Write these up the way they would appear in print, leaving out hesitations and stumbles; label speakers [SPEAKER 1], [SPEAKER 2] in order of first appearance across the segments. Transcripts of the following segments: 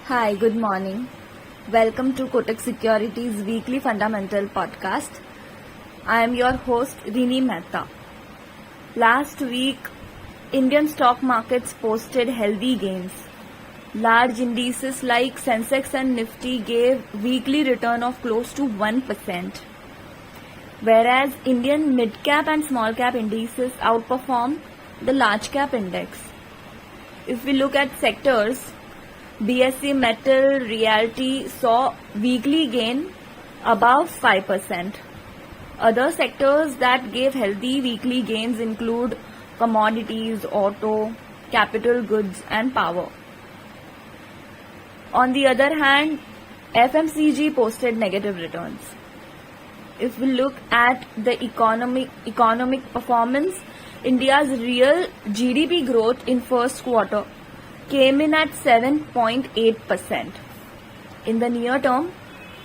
[SPEAKER 1] Hi, good morning. Welcome to Kotak Securities Weekly Fundamental Podcast. I am your host Rini Mehta. Last week, Indian stock markets posted healthy gains. Large indices like Sensex and Nifty gave weekly return of close to 1%, whereas Indian mid-cap and small-cap indices outperformed the large-cap index. If we look at sectors, BSE Metal Realty saw weekly gain above 5%. Other sectors that gave healthy weekly gains include commodities, auto, capital goods and power. On the other hand, FMCG posted negative returns. If we look at the economic performance, India's real GDP growth in first quarter came in at 7.8%. In the near term,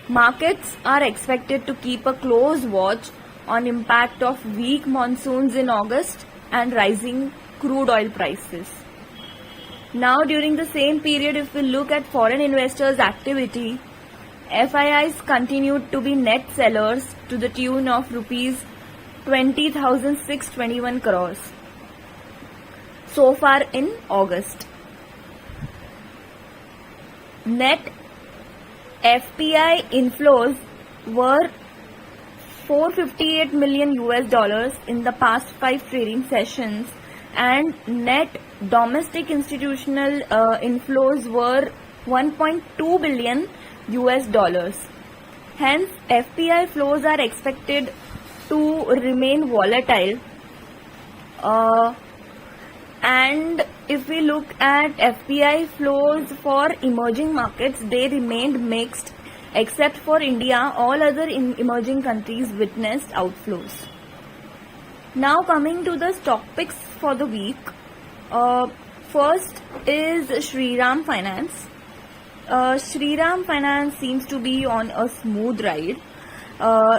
[SPEAKER 1] markets are expected to keep a close watch on impact of weak monsoons in August and rising crude oil prices. Now, during the same period, if we look at foreign investors' activity, FIIs continued to be net sellers to the tune of rupees 20,621 crores so far in August. Net FPI inflows were $458 million in the past 5 trading sessions, and net domestic institutional inflows were $1.2 billion. Hence, FPI flows are expected to remain volatile. And if we look at FPI flows for emerging markets, they remained mixed. Except for India, all other emerging countries witnessed outflows. Now coming to the stock picks for the week. First is Shriram Finance. Shriram Finance seems to be on a smooth ride.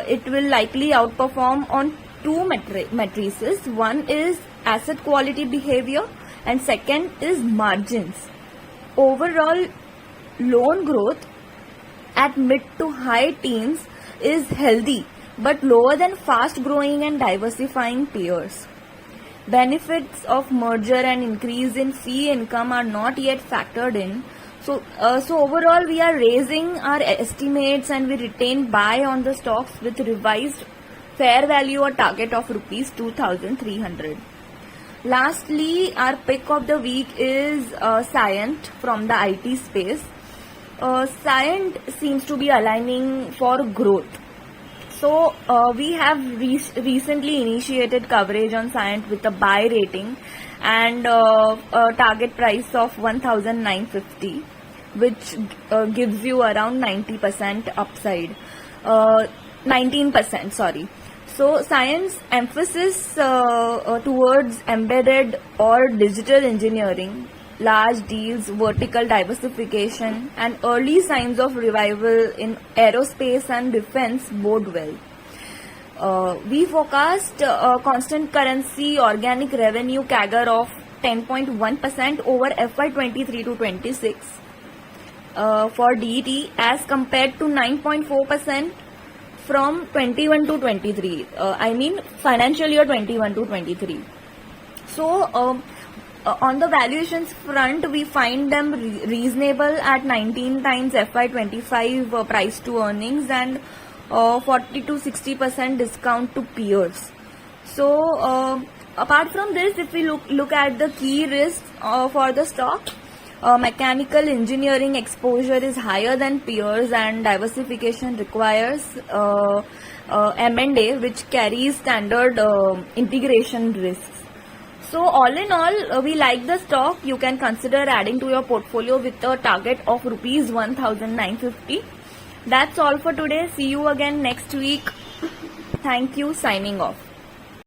[SPEAKER 1] It will likely outperform on two matrices. One is asset quality behavior and second is margins. Overall loan growth at mid to high teens is healthy but lower than fast growing and diversifying peers. Benefits of merger and increase in fee income are not yet factored in. So overall we are raising our estimates and we retain buy on the stocks with revised fair value or target of rupees 2,300. Lastly, our pick of the week is Cyient from the IT space. Cyient seems to be aligning for growth. So we have recently initiated coverage on Cyient with a buy rating and a target price of 1,950, which gives you around 90% upside. 19%, sorry. So Cyient's emphasis towards embedded or digital engineering, large deals, vertical diversification and early signs of revival in aerospace and defense bode well. We forecast constant currency organic revenue CAGR of 10.1% over FY23 to 26 for DET as compared to 9.4% from 21 to 23. Financial year 21 to 23. So on the valuations front, we find them reasonable at 19 times FY25 price to earnings and 40 to 60% discount to peers. So apart from this, if we look at the key risks for the stock, mechanical engineering exposure is higher than peers and diversification requires M&A, which carries standard integration risks. So all in all, we like the stock. You can consider adding to your portfolio with a target of rupees 1,950. That's all for today. See you again next week. Thank you. Signing off.